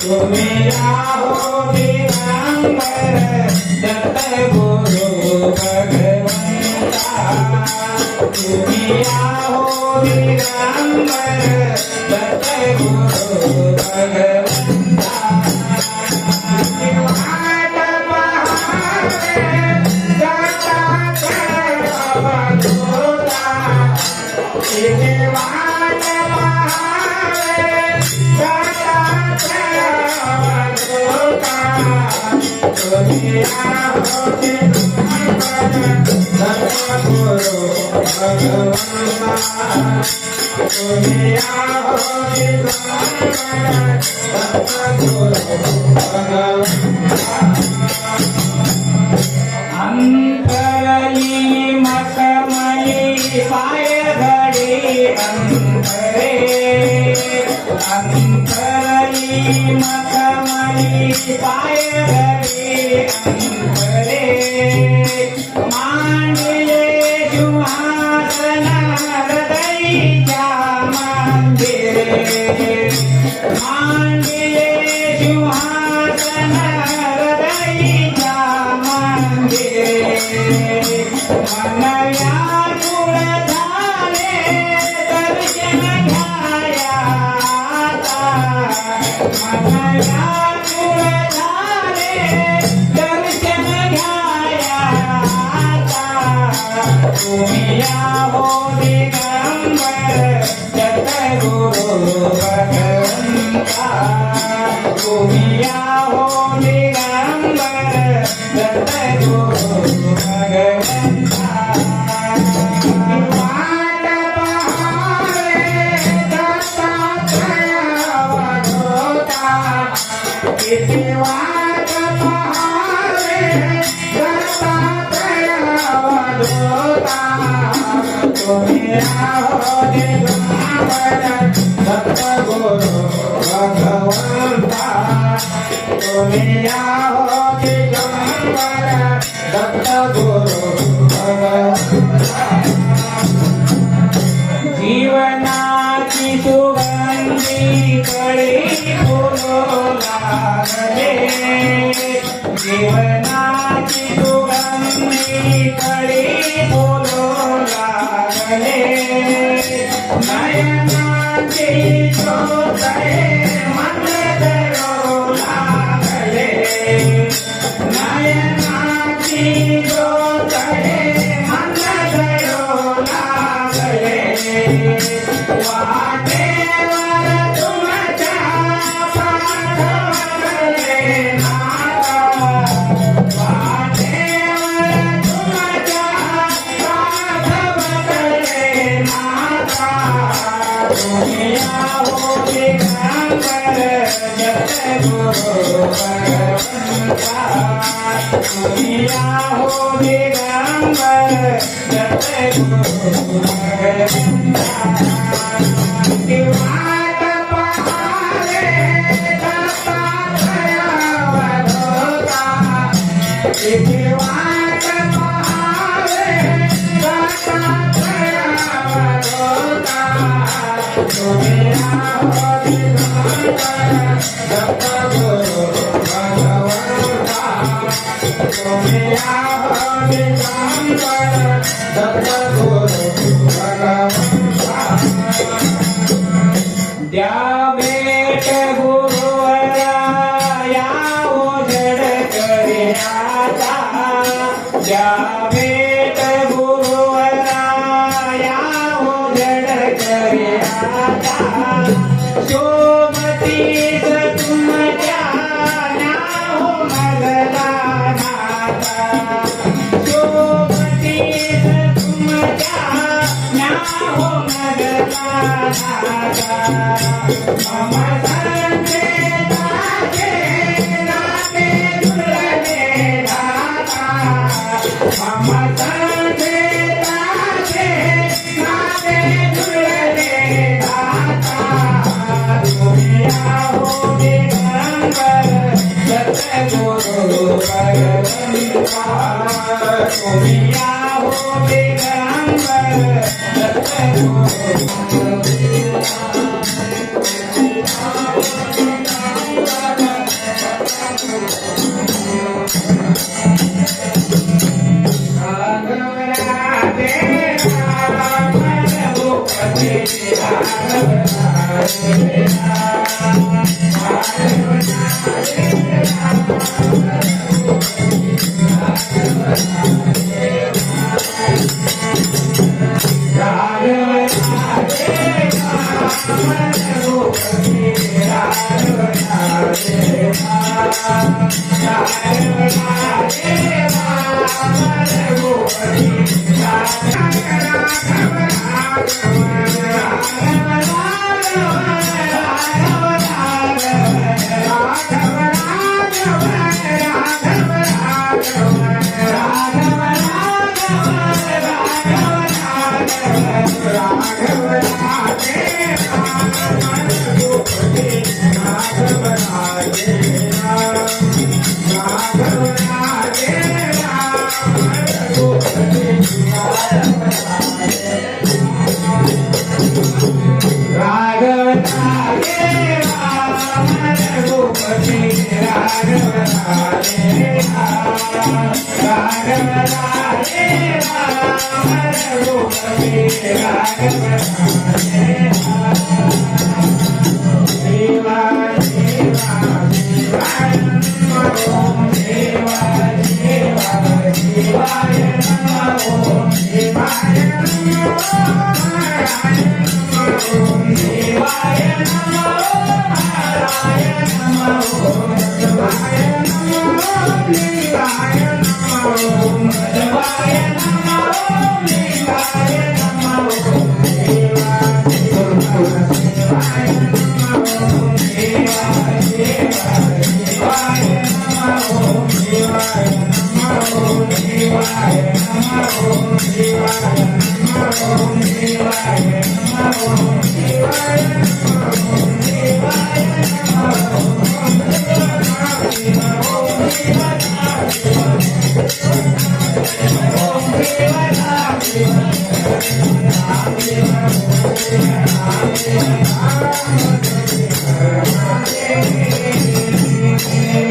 तुम्ही आहो दिगंबर दत्त गुरु भगवंता तुम्ही आहो दिगंबर दत्त गुरु भगवंता वाट पहावे दत्तात्रय अवधूता इथे वाट पहावे दत्तात्रय अवधूता तुम्ही आहो दिगंबर दत्त गुरु भगवंता तुम्ही आहो दिगंबर दत्त गुरु भगवंता अंतरली मकमली पाय घडी अंतरे अंतरली मकमली पाय घडी अंतरे मांडले सिंहासन हृदयच्या मंदिरे मांडले सिंहासन हृदयच्या मंदिरे मन व्याकुळ झाले दर्शन घ्याया मन व्याकुळ झाले दर्शन घ्याया तुम्ही आहो दिगंबर दत्त गुरु भगवंता तुम्ही आहो दिगंबर दत्त गुरु भगवंता वाट पहावे दत्तात्रय अवधूता इथे वाट पहावे दत्तात्रय अवधूता तुम्ही आहो दिगंबर दत्त गुरु भगवंता तुम्ही आहो दिगंबर दत्त गुरु भगवंता जीवनाची सुगंधी कळी फुलो लागले जीवनाची सुगंधी कळी फुलो लागले नयनाची ज्योतये मन दरो लागले नयनाची ज्योतये मन दरो लागले वाटेवर तुमच्या पाठवले नाथा वाटेवर तुमच्या पाठवले नाथा तुम्ही आहो दिगंबर दत्त गुरु भगवंता तुम्ही आहो दिगंबर दत्त गुरु भगवंता वाट पहावे दत्तात्रय अवधूता इथे वाट पहावे दत्तात्रय अवधूता तुम्ही आहो दिगंबर दत्त गुरु भगवंता तुम्ही आहो दिगंबर दत्त गुरु भगवंता द्या भेट गुरुवरा या उजड करे आता द्या भेट गुरुवरा या उजड करे आता शोभतीस तुमच्या नाव मगला नाता शोभतीस तुमच्या नाव मगला नाता मम संकेताचे नामे दुर्लभे दाता मम संकेताचे नामे दुर्लभे दाता तुम्ही आहो दिगंबर दत्त गुरु भगवंता तुम्ही आहो दिगंबर दत्त गुरु भगवंता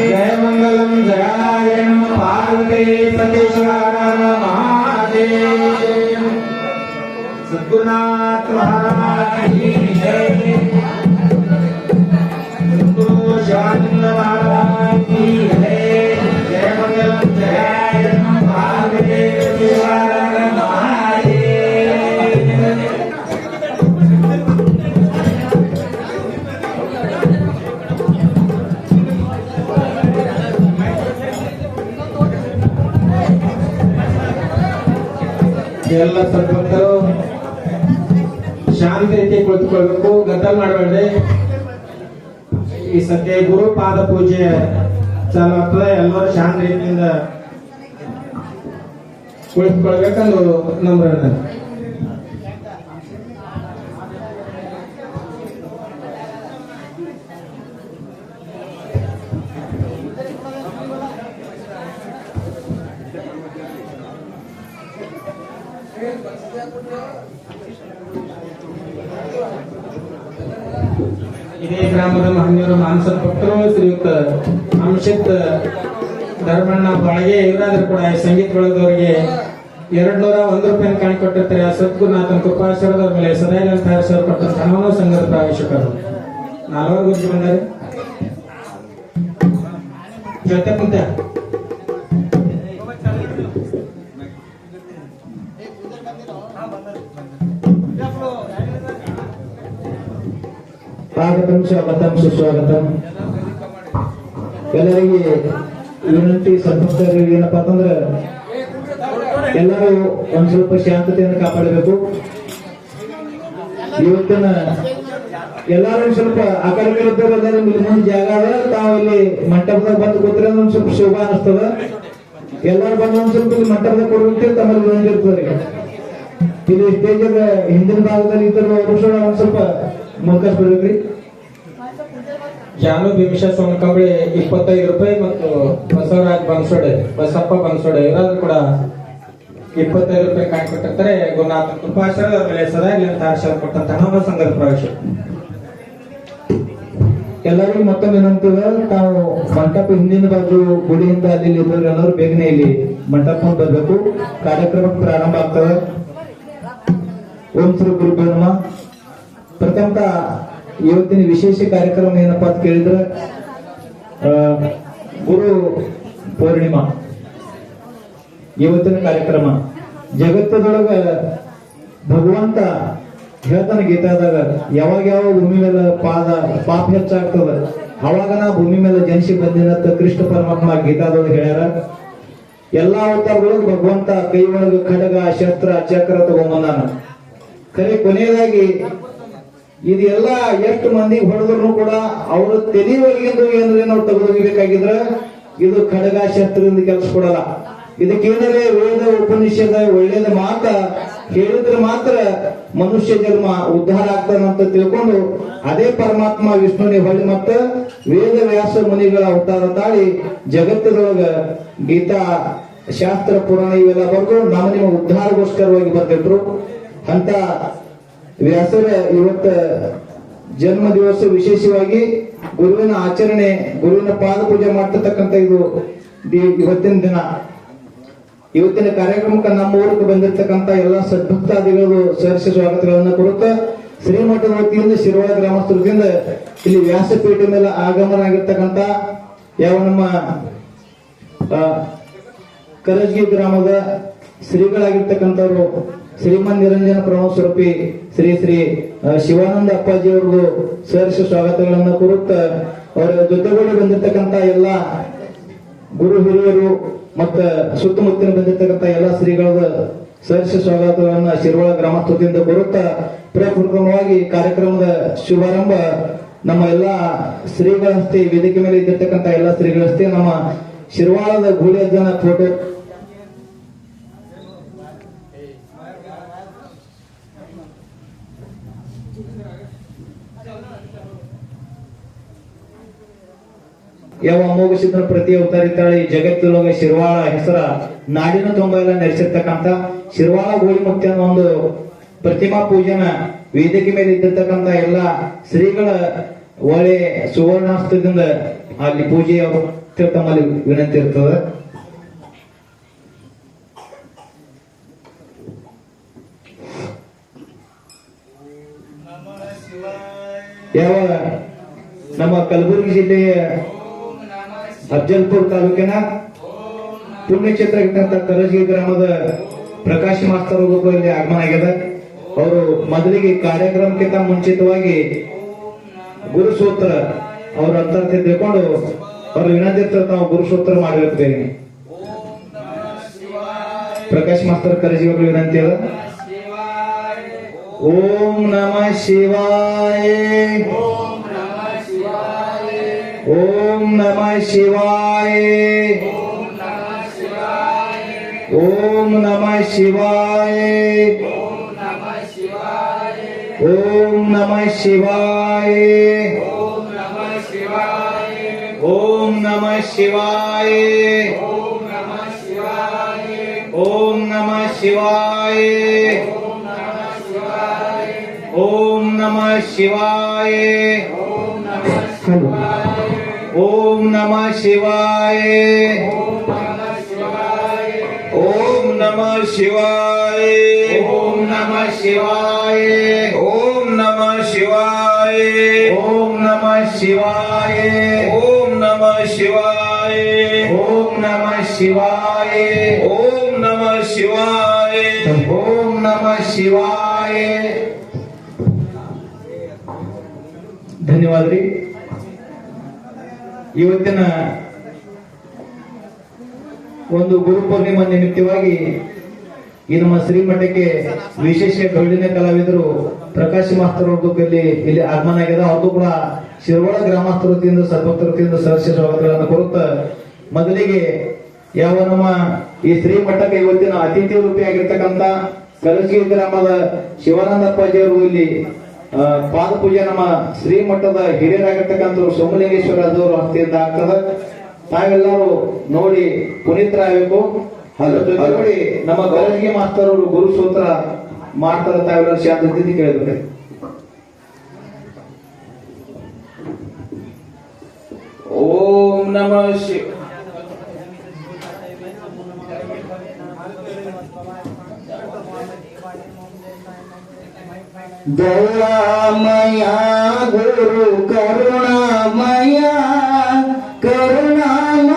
जय मंगलम जय पार्वती सतीश्वर महादेव सद्गुरुनाथ महाराज की जय सद्गुरु शिवानंद महाराज की जय जय मंगलम जय पार्वती सतीश्वर महादेव ಎಲ್ಲ ಸದ್ಭಕ್ತರು ಶಾಂತಿ ರೀತಿ ಕುಳಿತುಕೊಳ್ಬೇಕು, ಗದ್ದಲ ಮಾಡಬೇಡ್ರಿ. ಈ ಸದ್ಯ ಗುರು ಪಾದ ಪೂಜೆ ಚಾಲು ಆಗ್ತದೆ. ಎಲ್ಲರೂ ಶಾಂತ ರೀತಿಯಿಂದ ಕುಳಿತುಕೊಳ್ಬೇಕಂದು ನಂಬ್ರ. ಇದೇ ಗ್ರಾಮದ ಮಹನೀಯರು ಮಾನಸ ಭಕ್ತರು ಶ್ರೀಯುಕ್ತ ಅಂಶಿತ್ ಧರ್ಮಣ್ಣ ಬಾಳಿಗೆ ಇವರಾದ್ರೂ ಕೂಡ ಈ ಸಂಗೀತ ಬಳಗದವರಿಗೆ 201 ರೂಪಾಯಿ ಕಾಣಿ ಕೊಟ್ಟಿರ್ತಾರೆ. ಸದ್ಗುರುನಾಥನ್ ಕೃಪಾಶ್ವರದವ್ರ ಮೇಲೆ ಸದೈಲ ಕೊಟ್ಟ ಹಣವನ್ನು ಸಂಘದ ಪ್ರಾವೇಶಕರು 4 ಗುರುಜಿ ಬಂದರೆ ಜೊತೆ ಕುಂತ ಸ್ವಾಗತಂ ಸ್ವಾಗತಂ ಸುಸ್ವಾಗತಂ. ಎಲ್ಲರಿಗೆ ವಿನಂತಿ, ಸದ್ಭಕ್ತರಿಗೆ ಏನಪ್ಪಾ ಅಂತಂದ್ರೆ ಎಲ್ಲರೂ ಒಂದ್ ಸ್ವಲ್ಪ ಶಾಂತತೆಯನ್ನು ಕಾಪಾಡಬೇಕು. ಇವತ್ತಿನ ಎಲ್ಲಾರು ಸ್ವಲ್ಪ ಆ ಕಡೆ ಮುಂದೆ ಜಾಗ ಅದ, ತಾವಲ್ಲಿ ಮಂಟಪದಾಗ ಬಂದು ಕೂತ್ರೆ ಒಂದ್ ಸ್ವಲ್ಪ ಶೋಭಾ ಅನಿಸ್ತದ. ಎಲ್ಲಾರು ಬಂದು ಒಂದ್ ಸ್ವಲ್ಪ ಮಂಟಪದಾಗ ಕೊಡುವಂತೆ ತಮ್ಮಲ್ಲಿ ವಿನಂತಿ ಇರ್ತದೆ. ಇಲ್ಲಿ ಸ್ಟೇಜ್ ಹಿಂದಿನ ಭಾಗದಲ್ಲಿ ಇದ್ದರು ಒಂದ್ ಸ್ವಲ್ಪ ಮೌಕಾಶ ಬಿಡ್ಬೇಕ್ರಿ. ಜಾನು ಭೀಮೇಶ ಸ್ವಾಮಿ ಕಂಬಳಿ 25 ರೂಪಾಯಿ ಮತ್ತು ಬಸವರಾಜ್ ಬನ್ಸೋಡೆ, ಬಸಪ್ಪ ಬನ್ಸೋಡೆ ಇವರಾದ್ರೂ ಕೂಡ 25 ರೂಪಾಯಿ ಕಾಣಿ ಕೊಟ್ಟಿರ್ತಾರೆ. ಗುರುನಾಥ ಕೃಪಾಶ್ವರದ ಮೇಲೆ ಸದಾ ಆಶೀರ್ವಾದ ಕೊಟ್ಟಂತ ಹಣವ ಸಂಘದ ಪ್ರವೇಶ. ಎಲ್ಲರಿಗೂ ಮತ್ತೊಮ್ಮೆ ಏನಂತೀವ, ತಾವು ಮಂಟಪ ಹಿಂದಿನ ಬಾಜು ಗುಡಿಯಿಂದ ಅಲ್ಲಿ ಇದ್ದವ್ರು ಎಲ್ಲರೂ ಬೇಗನೆ ಇಲ್ಲಿ ಮಂಟಪ ಬರ್ಬೇಕು. ಕಾರ್ಯಕ್ರಮ ಪ್ರಾರಂಭ ಆಗ್ತದೆ. ಓಂ ಶ್ರೀ ಗುರುಭ್ಯೋ ನಮಃ. ಪ್ರಥಮತ ಇವತ್ತಿನ ವಿಶೇಷ ಕಾರ್ಯಕ್ರಮ ಏನಪ್ಪಾ ಅಂತ ಕೇಳಿದ್ರೆ ಗುರು ಪೂರ್ಣಿಮಾ ಇವತ್ತಿನ ಕಾರ್ಯಕ್ರಮ. ಜಗತ್ತದೊಳಗ ಭಗವಂತ ಹೇಳ್ತಾನ ಗೀತಾದಾಗ, ಯಾವಾಗ ಯಾವ ಭೂಮಿ ಮೇಲೆ ಪಾಪ ಹೆಚ್ಚಾಗ್ತದ ಅವಾಗನ ಭೂಮಿ ಮೇಲೆ ಜನಿಸಿ ಬಂದಿನಂತ ಕೃಷ್ಣ ಪರಮಾತ್ಮ ಗೀತಾದೊಳಗೆ ಹೇಳ್ಯಾರ. ಎಲ್ಲಾ ಅವತಾರಗಳು ಭಗವಂತ ಕೈ ಒಳಗ ಖಡ್ಗ ಶಸ್ತ್ರ ಚಕ್ರ ತಗೊಂಬಂದಾನ. ಖರೆ ಕೊನೆಯದಾಗಿ ಇದೆಲ್ಲ ಎಷ್ಟು ಮಂದಿಗೆ ಹೊಡೆದ್ರು ಕೂಡ ಅವ್ರ ತಲೆ ಒಳಗಿಂದು ಏನಾದ್ರೆ ನಾವು ತೆಗೆದೋಗಿಬೇಕಾಗಿದ್ರ ಇದು ಖಡ್ಗ ಶಸ್ತ್ರದಿಂದ ಕೆಲಸ ಕೊಡಲ್ಲ. ಇದಕ್ಕೇನಾದ್ರೆ ವೇದ ಉಪನಿಷದ ಒಳ್ಳೇದ ಮಾತ ಹೇಳಿದ್ರೆ ಮಾತ್ರ ಮನುಷ್ಯ ಜನ್ಮ ಉದ್ಧಾರ ಆಗ್ತಾನಂತ ತಿಳ್ಕೊಂಡು ಅದೇ ಪರಮಾತ್ಮ ವಿಷ್ಣುನಿ ಹೊಳ್ಳಿ ಮತ್ತ ವೇದ ವ್ಯಾಸ ಮುನಿಗಳ ಅವತಾರ ತಾಳಿ ಜಗತ್ತದೊಳಗ ಗೀತಾ ಶಾಸ್ತ್ರ ಪುರಾಣ ಇವೆಲ್ಲ ಬರೆದು ನಮ್ಮ ನಿಮ್ಮ ಉದ್ಧಾರಗೋಸ್ಕರವಾಗಿ ಬರ್ತಿಟ್ರು. ಅಂತ ವ್ಯಾಸರ ಇವತ್ತ ಜನ್ಮ ದಿವಸ ವಿಶೇಷವಾಗಿ ಗುರುವಿನ ಆಚರಣೆ, ಗುರುವಿನ ಪಾದ ಪೂಜೆ ಮಾಡ್ತಿರ್ತಕ್ಕಂಥ ಇದು ಇವತ್ತಿನ ದಿನ. ಇವತ್ತಿನ ಕಾರ್ಯಕ್ರಮಕ್ಕೆ ನಮ್ಮ ಊರಿಗೆ ಬಂದಿರತಕ್ಕಂತ ಎಲ್ಲ ಸದ್ಭಕ್ತಾದಿಗಳು ಸಹರ್ಷ ಸ್ವಾಗತಗಳನ್ನ ಕೊಡುತ್ತಾ ಶ್ರೀಮಠದ ವತಿಯಿಂದ ಶಿರವಾಳ ಗ್ರಾಮಸ್ಥರಿಂದ ಇಲ್ಲಿ ವ್ಯಾಸಪೀಠ ಮೇಲೆ ಆಗಮನಾಗಿರ್ತಕ್ಕಂಥ ಯಾವ ನಮ್ಮ ಕರಜ್ಗಿ ಗ್ರಾಮದ ಶ್ರೀಗಳಾಗಿರ್ತಕ್ಕಂಥವ್ರು ಶ್ರೀಮನ್ ನಿರಂಜನ ಪ್ರಭು ಸ್ವರೂಪಿ ಶ್ರೀ ಶ್ರೀ ಶಿವಾನಂದ ಅಪ್ಪಾಜಿ ಅವ್ರಿಗೂ ಸಹರ್ಷ ಸ್ವಾಗತಗಳನ್ನ ಕೊಡುತ್ತಾ ಅವರ ಜೊತೆಗೂಡಿ ಬಂದಿರತಕ್ಕಂತ ಎಲ್ಲ ಗುರು ಹಿರಿಯರು ಮತ್ತ ಸುತ್ತಮುತ್ತಲಿನ ಬಂದಿರತಕ್ಕಂತ ಎಲ್ಲ ಶ್ರೀಗಳ ಸಹರ್ಷ ಸ್ವಾಗತಗಳನ್ನ ಶಿರವಾಳ ಗ್ರಾಮಸ್ಥದಿಂದ ಬರುತ್ತಾ ಪ್ರಪ್ರಥಮವಾಗಿ ಕಾರ್ಯಕ್ರಮದ ಶುಭಾರಂಭ ನಮ್ಮ ಎಲ್ಲ ಶ್ರೀಗಳ ಹಸ್ತೆ, ವೇದಿಕೆ ಮೇಲೆ ಇದ್ದಿರ್ತಕ್ಕಂಥ ಎಲ್ಲ ಶ್ರೀಗಳ ಹಸ್ತೆ ನಮ್ಮ ಶಿರವಾಳದ ಗೂಳಿ ಅಜ್ಜನ ಫೋಟೋ ಯಾವ ಅಮೋಘ ಸಿದ್ಧನ ಪ್ರತಿ ಅವತಾರಿತಾಳೆ ಜಗತ್ತಿನೊಳಗೆ ಶಿರವಾಳ ಹೆಸರ ನಾಡಿನ ತುಂಬ ಎಲ್ಲ ನಡೆಸಿರ್ತಕ್ಕಂಥ ಶಿರವಾಳ ಗೋಳಿ ಮುಕ್ತಿ ಅನ್ನೋ ಒಂದು ಪ್ರತಿಮಾ ಪೂಜನ ವೇದಿಕೆ ಮೇಲೆ ಇದ್ದಿರ್ತಕ್ಕಂಥ ಎಲ್ಲ ಶ್ರೀಗಳ ಒಳ್ಳೆ ಸುವರ್ಣಾಸ್ತ್ರದಿಂದ ಅಲ್ಲಿ ಪೂಜೆ ತಮ್ಮಲ್ಲಿ ವಿನಂತಿ ಇರ್ತದೆ. ಯಾವ ನಮ್ಮ ಕಲಬುರಗಿ ಜಿಲ್ಲೆಯ ಅಫಜಲ್ಪುರ ತಾಲೂಕಿನ ಪುಣ್ಯಕ್ಷೇತ್ರ ಕರಜ್ಗಿ ಗ್ರಾಮದ ಪ್ರಕಾಶ್ ಮಾಸ್ತರ್ ಇಲ್ಲಿ ಆಗಮನ ಆಗ್ಯದ. ಅವರು ಮೊದಲಿಗೆ ಕಾರ್ಯಕ್ರಮಕ್ಕಿಂತ ಮುಂಚಿತವಾಗಿ ಗುರುಸೂತ್ರ ಅವ್ರ ಅಂತ ತಿಳ್ಕೊಂಡು ಅವ್ರ ವಿನಂತಿ ಇರ್ತಾರೆ, ನಾವು ಗುರುಸೂತ್ರ ಮಾಡಿರ್ತೇವೆ. ಪ್ರಕಾಶ್ ಮಾಸ್ತರ್ ಕರಜ್ಗಿ ಅವ್ರ ವಿನಂತಿ ಅದ. ಓಂ ನಮಃ ಶಿವಾಯ, ಓಂ ನಮಃ ಶಿವಾಯ, ಓಂ ನಮಃ ಶಿವಾಯ, ಓಂ ನಮಃ ಶಿವಾಯ, ಓಂ ನಮಃ ಶಿವಾಯ, ಓಂ ನಮಃ ಶಿವಾಯ, ಓಂ ನಮಃ ಶಿವಾಯ, ಓಂ ನಮಃ ಶಿವಾಯ, ಓಂ ನಮಃ ಶಿವಾಯ, ಓಂ ನಮಃ ಶಿವಾಯ, ಓಂ ನಮಃ ಶಿವಾಯ, ಓಂ ನಮಃ ಶಿವಾಯ, ಓಂ ನಮಃ ಶಿವಾಯ, ಓಂ ನಮಃ ಶಿವಾಯ, ಓಂ ನಮಃ ಶಿವಾಯ, ಓಂ ನಮಃ ಶಿವಾಯ. ಧನ್ಯವಾದ ರೀ. ಇವತ್ತಿನ ಒಂದು ಗುರು ಪೂರ್ಣಿಮಾ ನಿಮಿತ್ತವಾಗಿ ಈ ನಮ್ಮ ಶ್ರೀಮಠಕ್ಕೆ ವಿಶೇಷ ಡೊಳ್ಳಿನ ಕಲಾವಿದರು ಪ್ರಕಾಶ್ ಮಾಸ್ತರ್ ಅವ್ರದ್ದು ಇಲ್ಲಿ ಆಗಮನ ಆಗ್ಯದ. ಅವ್ರದ್ದು ಕೂಡ ಶಿರವಾಳ ಗ್ರಾಮಸ್ಥರ ವತಿಯಿಂದ ಸದ್ಭಕ್ತರ ವತಿಯಿಂದ ಸಹರ್ಷ ಸ್ವಾಗತಗಳನ್ನು ಕೊಡುತ್ತಾ ಮೊದಲಿಗೆ ಯಾವ ನಮ್ಮ ಈ ಶ್ರೀಮಠಕ್ಕೆ ಇವತ್ತಿನ ಅತಿಥಿ ರೂಪಿಯಾಗಿರ್ತಕ್ಕಂಥ ಕರಜ್ಗಿ ಗ್ರಾಮದ ಶಿವಾನಂದ ಅಪ್ಪಾಜಿ ಅವರು ಇಲ್ಲಿ ಪಾದ ಪೂಜೆ ನಮ್ಮ ಶ್ರೀಮಠದ ಹಿರಿಯರಾಗಿರ್ತಕ್ಕಂಥ ಸೋಮಲಿಂಗೇಶ್ವರ ಅದವರು ಹಸ್ತಿಯಿಂದ ಆಗ್ತದ. ತಾವೆಲ್ಲರೂ ನೋಡಿ ಪುನೀತರಾಗಬೇಕು. ಅದ್ರ ಜೊತೆ ನೋಡಿ ನಮ್ಮ ಕರಜ್ಗಿ ಮಾಸ್ತರ್ ಅವರು ಗುರು ಸೂತ್ರ ಮಾಡ್ತಾರೆ. ತಾವೆಲ್ಲರೂ ಶಾಂತಿ ಕೇಳಿದ್ರೆ ಓಂ ನಮಃ ಶಿವ. ದಯಾಮಯ ಗುರು ಕರುಣಾಮಯ, ಕರುಣಾಮಯ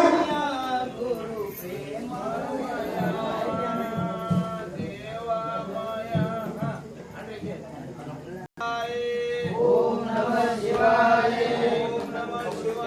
ಗುರು ಪ್ರೇಮಮಯ, ದೇವಮಯ. ಓಂ ನಮಃ ಶಿವಾಯ, ಓಂ ನಮಃ ಶಿವಾಯ.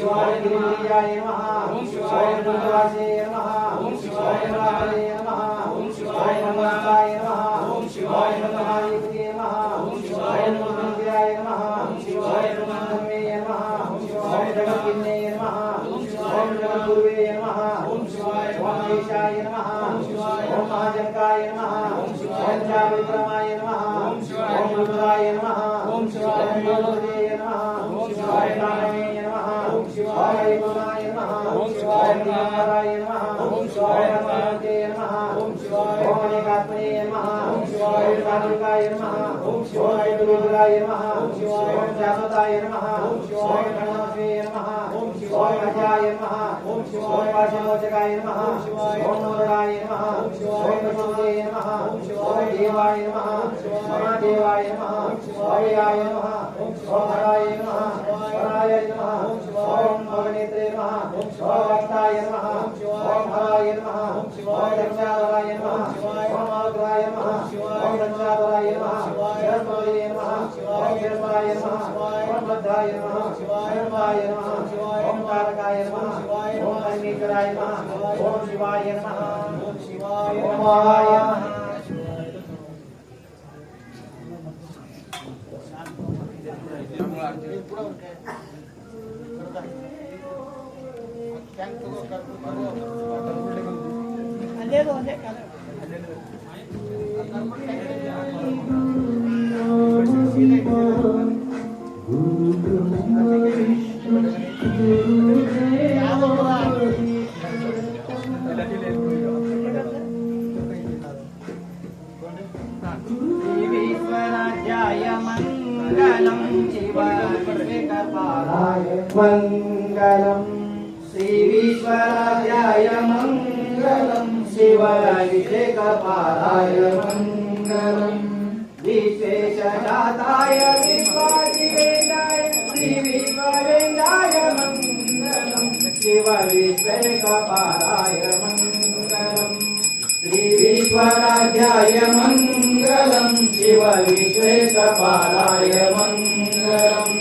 ಶಿವಾಯ ಗಿರಿಜಾಯ ನಮಃ ಓಂ ಶಿವಾಯ ನಮಃ ಓಂ ಶಿವಾಯ ನಮಃ ಓಂ ಶಿವಾಯ ನಮಃ ಓಂ ಶಿವಾಯ ನಮಃ ಓಂ ಶಿವಾಯ ನಮಃ ಓಂ ಶಿವಾಯ ನಮಃ ಓಂ ಶಿವಾಯ ಜಗನ್ನೇ ನಮಃ ಓಂ ಶಿವಾಯ ಗುರುವೇ ನಮಃ ಓಂ ಶಿವಾಯ ಓಂಶಾಯ ನಮಃ ಓಂ ಶಿವಾಯ ಓಂ ಮಹಾಜನಕಾಯ ನಮಃ ಓಂ ಶಿವಾಯ ಜಾವಿತ್ರಮಾಯ ನಮಃ ಓಂ ಶಿವಾಯ ರುದ್ರಾಯ ನಮಃ ಓಂ ಶಿವಾಯ ಮಹಾದೇವಾಯ ನಮಃ ಓಂ ಶಿವಾಯ ನಾರಾಯಣಾಯ ನಮಃ ಓಂ ಶಿವಾಯ ಗುಣಾಯ ನಮಃ ಓಂ ಶಿವಾಯ ನಾರಾಯಣಾಯ ನಮಃ ಓಂ ಶಿವಾಯ ನಾರಾಯಣಾಯ ನಮಃ ಓಂ ಶಿವಾಯ ಓಂಕಾತ್ಮನೇ ನಮಃ ಓಂ ಶಿವಾಯ ಕಾಲಿಕಾಯ ನಮಃ ಓಂ ಶಿವಾಯ ರುದ್ರಾಯ ನಮಃ ಓಂ ಶಿವಾಯ ಜಾತತಾಯ ನಮಃ ಓಂ ಶಿವಾಯ ಗಣಪತೇ ನಮಃ ಓಂ ಶಿವಾಯ ಅಜಾಯ ನಮಃ ಓಂ ಶಿವಾಯ ಪಾಶಮೋಚಕಾಯ ನಮಃ ಓಂ ಶಿವಾಯ ಓಂಕಾರಾಯ ನಮಃ ಓಂ ಶಿವಾಯ ನಮಃ ನಮಃ ಓಂ ಶಿವಾಯ ದೇವಾಯ ನಮಃ ಓಂ ಶಿವಾಯ ಮಹಾದೇವಾಯ ನಮಃ ಓಂ ಶಿವಾಯ ನಮಃ ಓಂ ಶಿವಾಯ ನಮಃ ಹರಾಯ ನಮಃ ಓಂ ಶಿವಾಯ ಭವನೇತ್ರೇ ನಮಃ ಓಂ ಶಿವಾಯ ಭಕ್ತಾಯ ನಮಃ ಓಂ ಶಿವಾಯ ಹರಾಯ ನಮಃ ಓಂ ಶಿವಾಯ ದಂಚಾಧರಾಯ ನಮಃ ಓಂ ಶಿವಾಯ ಮಾಗ್ರಾಯ ನಮಃ ಓಂ ಶಿವಾಯ ದಂಚಾಧರಾಯ ನಮಃ ಓಂ ಶಿವಾಯ ರತ್ನಾಯ ನಮಃ ಓಂ ಶಿವಾಯ ಗಿರಪರಾಯ ನಮಃ ಓಂ ಶಿವಾಯ ಬದ್ಧಾಯ ನಮಃ ಓಂ ಶಿವಾಯ ರಂಭಾಯ ನಮಃ ಓಂ ಶಿವಾಯ ಓಂಕಾರಕಾಯ ನಮಃ ಓಂ ಶಿವಾಯ ಓಂ ಅಗ್ನಿಕರಾಯ ನಮಃ ಓಂ ಶಿವಾಯ ನಮಃ ಓಂ ಶಿವಾಯ ನಮಃ विश्वराज्याय मङ्गलं शिवाय मङ्गलम् श्रीविश्वराजाय मङ्गलं शिवाभिषेकपालाय मङ्गलम् विश्वेशजाताय विश्वादिवेदाय श्रीविश्ववेदाय मङ्गलं शिवविश्वेकपालाय मङ्गलम् श्रीविश्वराजाय मङ्गलं शिवविश्वेकपालाय मङ्गलम्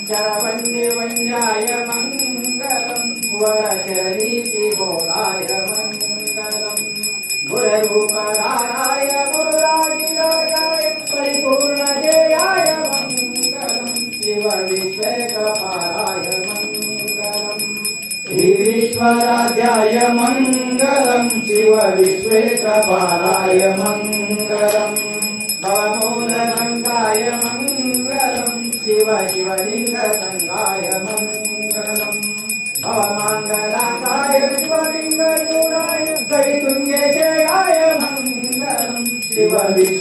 शरवन्दिवन्द्याय मङ्गलं वरचरीतिबोधाय मङ्गलम् गुरुरूपधाराय गुरुराजिराय परिपूर्णजयाय मङ्गलं शिवविश्वेकपालाय मङ्गलम् श्रीविश्वराजाय मङ्गलं शिवविश्वेकपालाय मङ्गलम् भवमूलगङ्गाय मङ्गलं शिवशिवलिङ्गसङ्गाय मङ्गलम् भवमाङ्गलाकाय शिवलिङ्गचूडाय त्रैतुङ्गेशयाय मङ्गलं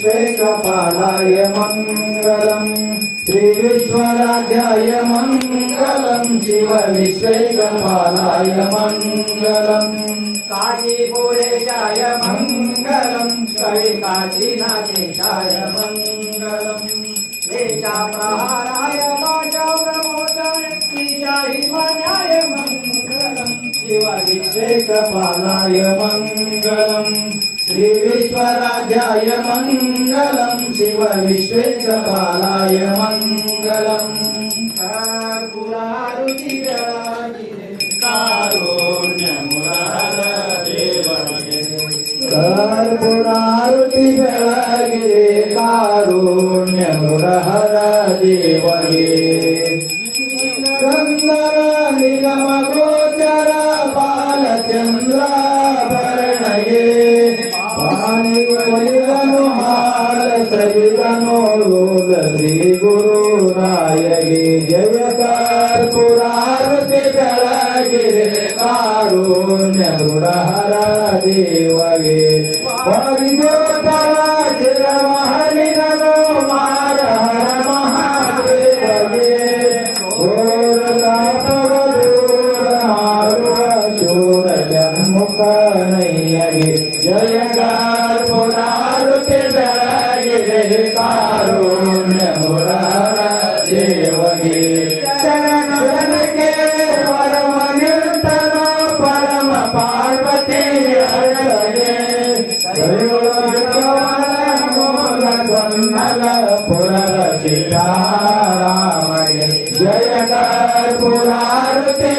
शिवविश्वेकपालाय मङ्गलम् श्रीविश्वराजाय मङ्गलं शिवविश्वेकपालाय मङ्गलम् काशीपुरेशाय मङ्गलं कविकाशीनाथेशाय मङ्गलम् वेशाप्रहाराय वाचाप्रमोदाय श्रीशाहिमान्याय मङ्गलं शिवविश्वेकपालाय मङ्गलम् श्रीविश्वराजाय मङ्गलं शिवविश्वेकपालाय मङ्गलम् कर्पूरारुचिराजिरे कारुण्यमुरार कर्पूरारुति ಬೆಳಗಿರೆ ಕಾರುಣ್ಯ ಮುರಹರ ದೇವಗೆ ಗಂಧರ ನಿಗಮ ಗೋಚರ ಬಾಲಚಂದ್ರ ಭರಣಗೆ ಪಾಣಿ ಒಲಿದನು ಹಾಡ ಸವಿದನು ಶ್ರೀ ಗುರು ರಾಯಗೆ ಜಯ ಕರ್ಪೂರಾರುತಿ ಬೆಳಗಿರೆ ಕಾರುಣ್ಯ ಮುರಹರ ದೇವಗೆ ಚಿರಮಹಲಿನೋ ಮಾರ ಹರ ಮಹಾದೇವಗೆ ಘೋರ ಶೂರ ಜನ್ಮುಖನಯ್ಯಗೆ ಜಯ ಕರ್ಪೂರಾರುತಿ ಬೆಳಗಿರೆ ಕಾರುಣ್ಯ ಮುರಾರ ದೇವಗೆ ಶರಣಕ್ಕೆ ಪರಮ ನಿರ್ತನ ಪರಮ ಪಾರ್ವತಿ ಅಳಗೆ ಪುರರ ಸೀತಾರಾಮಗೆ ಜಯ ಕರ್ಪೂರಾರುತಿ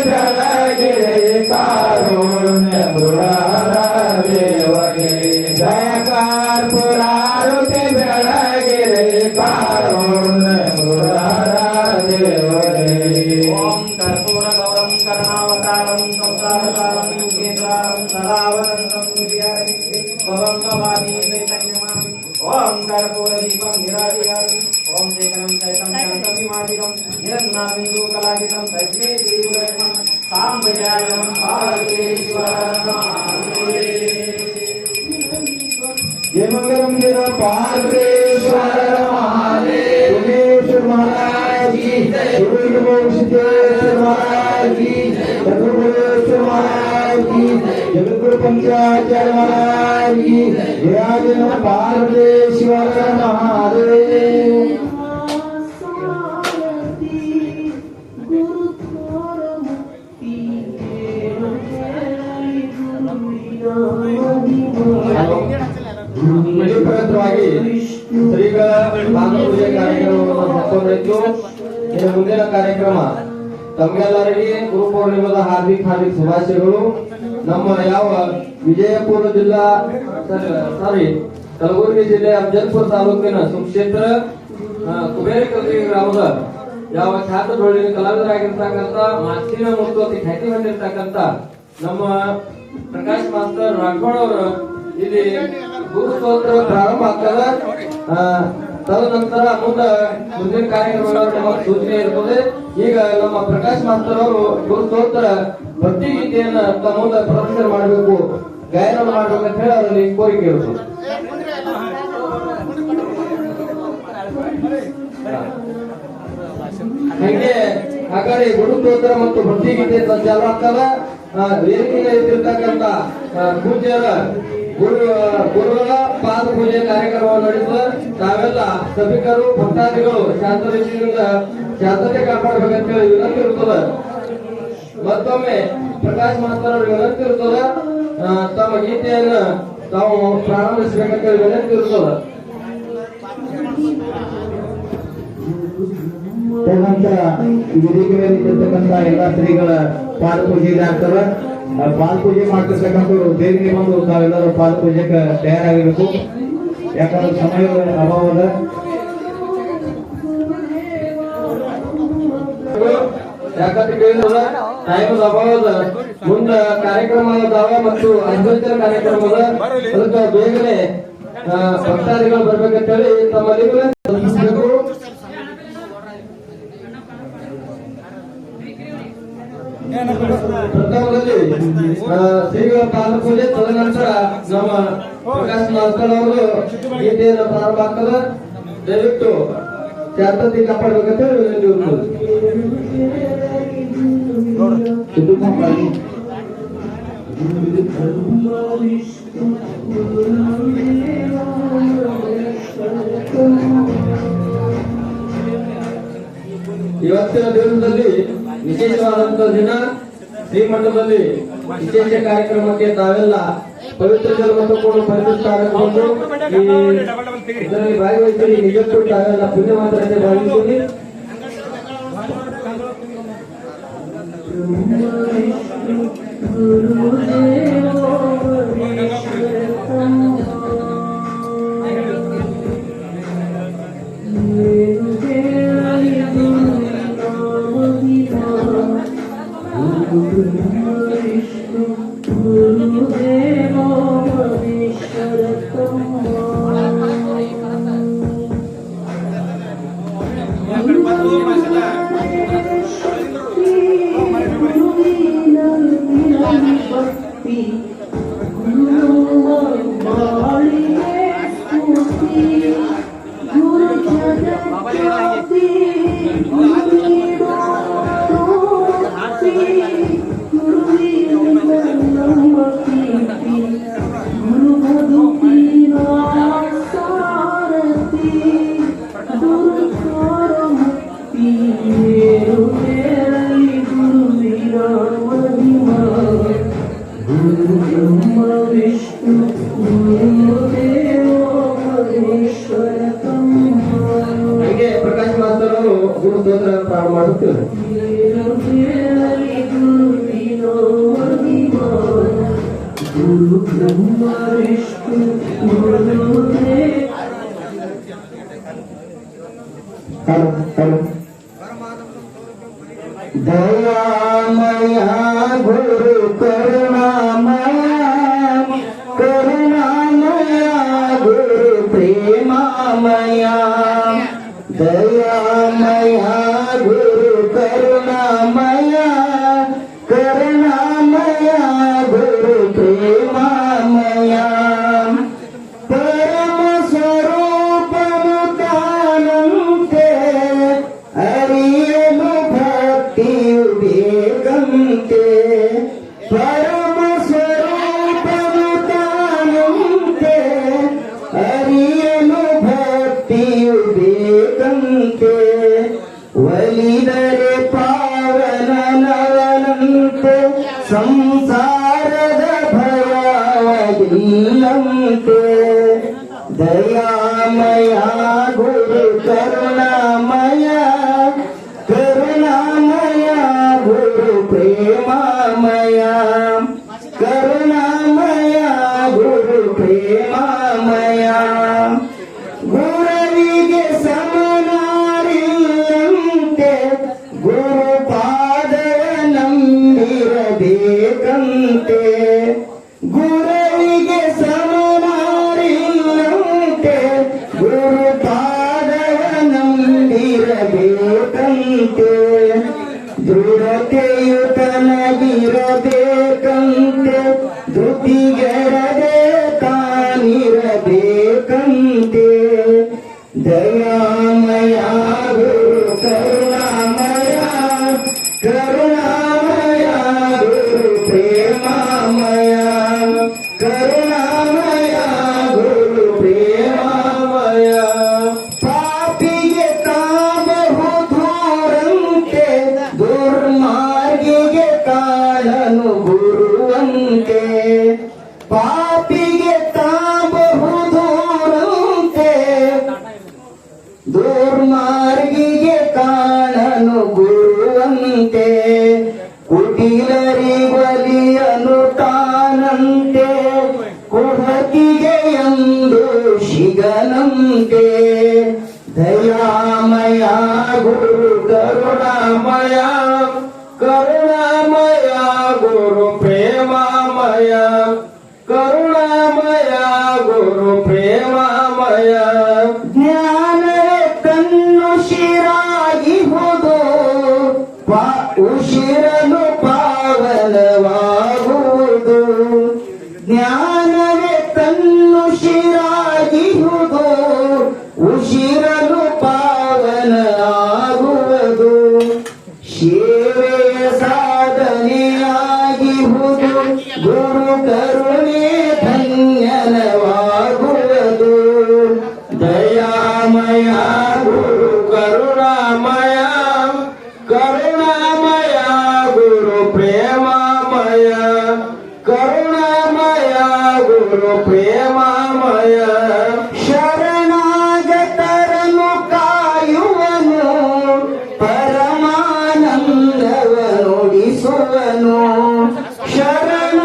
मुखेन्द्रारं सदा वदन्तं भवं भवानी चैतन्यमामि ओम कर्पूरदीपं निराजयामि ओम शेखरं चैतं शङ्खभिमादिकं निरन्नाबिन्दु कलाजितं तस्मै श्रीगुरुवे साम्बजायं पार्वतीश्वरं जय मंगलम जय पार्वतीश्वर महादेव उमेश्वर महाराज की सिद्धेश्वर महाराज की चतुर्भुजेश्वर महाराज की जगतगुरु पंचाचार्य महाराज की जय जय पार्वतीश्वर महादेव ಪ್ರಯತ್ನವಾಗಿ ಶ್ರೀಗಳ ಪಾದಪೂಜೆ ಕಾರ್ಯಕ್ರಮವನ್ನು ಹಮ್ಮಿಕೊಂಡಿದ್ದು ಇನ್ನು ಮುಂದಿನ ಕಾರ್ಯಕ್ರಮ ತಮ್ಮೆಲ್ಲರಿಗೆ ಗುರು ಪೌರ್ಣಿಮದ ಹಾರ್ದಿಕ ಶುಭಾಶಯಗಳು. ನಮ್ಮ ಯಾವ ವಿಜಯಪುರ ಜಿಲ್ಲಾ ಕಲಬುರಗಿ ಜಿಲ್ಲೆ ಅಫಜಲ್ಪುರ ತಾಲೂಕಿನ ಸುಕ್ಷೇತ್ರ ಕುಬೇರಕಲ್ರಿ ಗ್ರಾಮದ ಯಾವ ಖ್ಯಾತ ಡೊಳ್ಳಿನ ಕಲಾವಿದರಾಗಿರ್ತಕ್ಕಂಥ ಮಾತಿನ ಮತ್ತು ಅತಿ ಖ್ಯಾತಿ ಹೊಂದಿರ್ತಕ್ಕಂಥ ನಮ್ಮ ಪ್ರಕಾಶ್ ಮಾಸ್ತರ್ ರಾಘೋಡ್ ಅವರು ಇಲ್ಲಿ ಗುರು ಸ್ತೋತ್ರ ಪ್ರಾರಂಭ ಆಗ್ತದ. ತದನಂತರ ಮುಂದಿನ ಕಾರ್ಯಕ್ರಮಗಳ ಸೂಚನೆ ಇರ್ತದೆ. ಈಗ ನಮ್ಮ ಪ್ರಕಾಶ್ ಮಾಸ್ತರ್ ಅವರು ಗುರು ಸ್ತೋತ್ರ ಭಕ್ತಿ ಗೀತೆಯನ್ನ ತಮ್ಮ ಮುಂದೆ ಪ್ರದರ್ಶನ ಮಾಡಬೇಕು, ಗಾಯನ ಮಾಡಬೇಕಂತ ಹೇಳಿ ಅವರಲ್ಲಿ ಕೋರಿಕೆ ಇರ್ತದೆ. ಹಂಗೆ ಆ ಕಡೆ ಗುರು ಸ್ತೋತ್ರ ಮತ್ತು ಭಕ್ತಿ ಗೀತೆ ಚಾಲು ಆಗ್ತದ. ವೇದಿಕೆಯಲ್ಲಿ ಇದ್ದಿರ್ತಕ್ಕಂಥ ಪೂಜ್ಯರ ಗುರುಗಳ ಪಾದ ಪೂಜೆ ಕಾರ್ಯಕ್ರಮವನ್ನು ನಡೆಸುವ ತಾವೆಲ್ಲ ಸಭಿಕರು ಭಕ್ತಾದಿಗಳು ಶಾಂತರೀತಿಯಿಂದ ಶಾಂತತೆ ಕಾಪಾಡಬೇಕಂತ ಹೇಳಿ ವಿನಂತಿ ಇರುತ್ತದೆ. ಮತ್ತೊಮ್ಮೆ ಪ್ರಕಾಶ್ ಮಾಸ್ತರ್ ಅವರಿಗೆ ವಿನಂತಿ ಇರುತ್ತದೆ, ತಮ್ಮ ಗೀತೆಯನ್ನ ತಾವು ಪ್ರಾರಂಭಿಸಬೇಕಂತ ಹೇಳಿ ವಿನಂತಿ ಇರುತ್ತದೆ. ತದನಂತರ ವೇದಿಕೆ ಮೇಲೆ ಇರ್ತಕ್ಕಂಥ ಎಲ್ಲ ಶ್ರೀಗಳ ಪಾದ ಪೂಜೆ ಆಗ್ತದೆ. ಪಾದ ಪೂಜೆ ಮಾಡ್ತಿರ್ತಕ್ಕಂಥ ದೇವಿಗೆ ಬಂದು ತಾವೆಲ್ಲರೂ ಪಾದ ಪೂಜೆಗೆ ತಯಾರಾಗಿರ್ಬೇಕು, ಯಾಕಂದ್ರೆ ಸಮಯದ ಅಭಾವದ. ಯಾಕಂತ ಕೇಳಿದ್ರೆ ಟೈಮದ ಅಭಾವದ ಮುಂದ ಕಾರ್ಯಕ್ರಮ ಅದಾವ ಮತ್ತು ಅಡ್ವೆಂಚರ್ ಕಾರ್ಯಕ್ರಮದ ಅದಕ್ಕೆ ಬೇಗನೆ ಭಕ್ತಾದಿಗಳು ಬರ್ಬೇಕಂತ ಹೇಳಿ ತಮ್ಮಲ್ಲಿ ಪ್ರಥಮದಲ್ಲಿ ಶ್ರೀಗಳ ಪಾದ ಪೂಜೆ, ತದನಂತರ ನಮ್ಮ ಪ್ರಕಾಶ್ ಮಾಸ್ತರ್ ಅವರು ಗೀತೆಯನ್ನು ಪ್ರಾರಂಭ ಆಗ್ತದೆ. ದಯವಿಟ್ಟು ಶಾಂತತೆ ಕಾಪಾಡಬೇಕಂತ ಇವತ್ತಿನ ದಿವಸದಲ್ಲಿ ವಿಶೇಷವಾದಂತಹ ದಿನ. ಶ್ರೀಮಠದಲ್ಲಿ ವಿಶೇಷ ಕಾರ್ಯಕ್ರಮಕ್ಕೆ ತಾವೆಲ್ಲ ಪವಿತ್ರ ಜಲವನ್ನು ಕೂಡ ಪರಿಶುದ್ಧಗೊಂಡು ಇದರಲ್ಲಿ ಭಾಗವಹಿಸಿ ನಿಜಕ್ಕೂ ತಾವೆಲ್ಲ ಪುಣ್ಯ ಮಾತ್ರಕ್ಕೆ ಭಾವಿಸಿ ಪ್ರಕಾಶ್ ಮಾಸ್ತರ್ ಅವರು ಗುರು ಸ್ತೋತ್ರ ಪ್ರಾರಂಭ ಮಾಡುತ್ತಾರೆ. ದಯಾಮಯ ಗುರು ಕರುಣಾಮಯ ಕರುಣಾಮಯ ಗುರು ಪ್ರೇಮಮಯ ದಯಾಮಯ ಗುರು ಕರುಣಾಮಯ ಕರುಣಾಮಯ ಗುರು ಪ್ರೇಮಮಯ ಪರಮ ಸ್ವರೂಪನು ತಾನಂತೆ ಅರಿಯಲು ಭಕ್ತಿಯು ಬೇಕಂತೆ ಪರಮ ಸ್ವರೂಪನು ತಾನಂತೆ ಅರಿಯಲು ಭಕ್ತಿಯು ಬೇಕಂತೆ ಒಲಿದರೆ ಪಾವನನವನಂತೆ ಸಂಸಾರದ ಭಯವಿಲ್ಲಂತೆ ದಯಾಮಯ ಗುರು ಕರುಣಾಮಯ ಕರುಣಾಮಯ ಗುರು ಪ್ರೇಮಮಯ ಕರುಣಾಮಯ ಗುರು ಪ್ರೇಮಮಯ ಗುರುವಿಗೆ ಸಮನಾರಿಲ್ಲಂತೆ ಗುರು ಪಾದವ ನಂಬಿರಬೇಕಂತೆ ಗುರುವಿಗೆ ಸಮನಾರಿಲ್ಲಂತೆ ಗುರು ಪಾದವ ನಂಬಿರಬೇಕಂತೆ ದೃಢತೆಯು ತನಗಿರಬೇಕಂತೆ ಧೃತಿಗೆರದೆ ತಾನಿರಬೇಕಂತೆ ದಯಾಮಯ ಗುರು ಕರುಣಾಮಯ ಕರುಣಾಮಯ ಗುರು ಪ್ರೇಮಮಯ ಕರುಣಾಮಯ ಗುರು ಪ್ರೇಮಮಯ ಪಾಪಿಗೆ ತಾಬಹು ದೂರಂತೆ ದುರ್ಮಾರ್ಗಿಗೆ ಕಾಣನು ಗುರುವಂತೆ ಪಾಪಿಗೆ ತಾಬಹು ದೂರಂತೆ ದುರ್ಮಾರ್ಗಿಗೆ ಕಾಣನು ಗುರುವಂತೆ ಕುಟಿಲರಿಗೊಲಿಯನು ತಾನಂತೆ ಕುಹಕಿಗೆ ಎಂದು ಶಿಗನಂತೆ ದಯಾಮಯ ಗುರು ಕರುಣಾಮಯ ಕರುಣಾಮಯ ಗುರು ಪ್ರೇಮಮಯ ಕರುಣಾಮಯ ಗುರು ಪ್ರೇಮಮಯ ಜ್ಞಾನವೇ ತನ್ನುಶಿರಾಗಿಹುದು ಉಶಿರನು ಪಾವನವಾಗುವುದು ಜ್ಞಾನವೇ ತನ್ನುಶಿರಾಗಿಹುದು ಉಶಿರನು ಪಾವನ ಆಗುವುದು ಸೇವೆಯ ಸಾಧನೆಯಾಗಿಹುದು ಗುರು ಕರುಣೆ ಧನ್ಯನವಾಗುವುದು ದಯಾಮಯ ಗುರು ಕರುಣಾಮಯ ಕರುಣಾಮಯ ಗುರು ಪ್ರೇಮಮಯ ಕರುಣಾಮಯ ಗುರು ಪ್ರೇಮಮಯ ಶರಣಾಗತರನು ಕಾಯುವನು ಪರಮಾನಂದವ ನುಡಿಸುವನು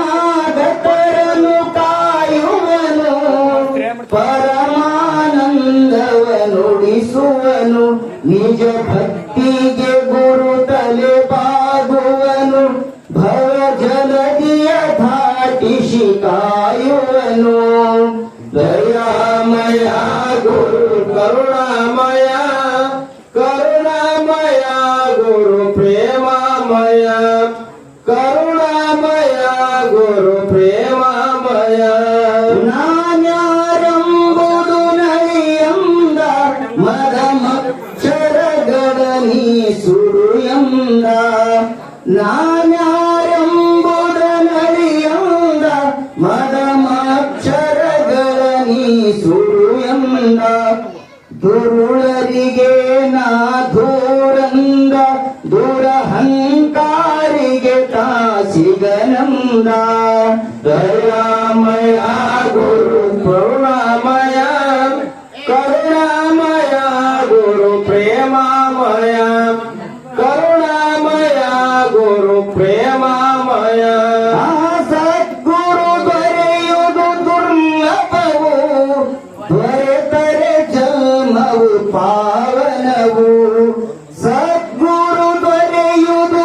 ಶರಣಾಗತರನು ಕಾಯುವನು ಪರಮಾನಂದವ ನುಡಿಸುವನು ನಿಜ ಭಕ್ತಿಗೆ ಗುರು ತಲೆ ಬಾಗುವನು ಭವ ಜಲದಿಯ ಧಾಟಿಸಿ ಕಾಯುವನು ದಯಾಮಯ ಗುರು ಕರುಣಾಮಯ ಕರುಣಾಮಯ ಗುರು ಪ್ರೇಮಮಯ ಕರುಣಾಮಯ ಗುರು ಪ್ರೇಮಮಯ ನಾನ್ಯಾರೆಂಬುದು ನಳಿಯಂದ ಮದ ಮಚ್ಚರಗಳ ನೀ ಸುರು ಎಂದ ನಾನ್ಯಾರೆಂಬುದ ನಳಿಯಂದ ಮದ ಮಚ್ಚರಗಳ ನೀ ಸುರು ಎಂದ ದುರುಳರಿಗೆ ನಾ ದೂರಂದ ದುರಹಂಕಾರಿಗೆ ತಾಸಿಗನಂದ ದಯಾಮಯ ಗುರು ಕರುಣಾಮಯ ಕರುಣಾಮಯ ಗುರು ಪ್ರೇಮಮಯ ಕರುಣಾಮಯ ಗುರು ಪ್ರೇಮಮಯ ಸದ್ಗುರು ದೊರೆಯುವುದು ದುರ್ಲಭವು ದೊರೆತರೆ ಜನ್ಮವು ಪಾವನವು ಸದ್ಗುರು ದೊರೆಯುವುದು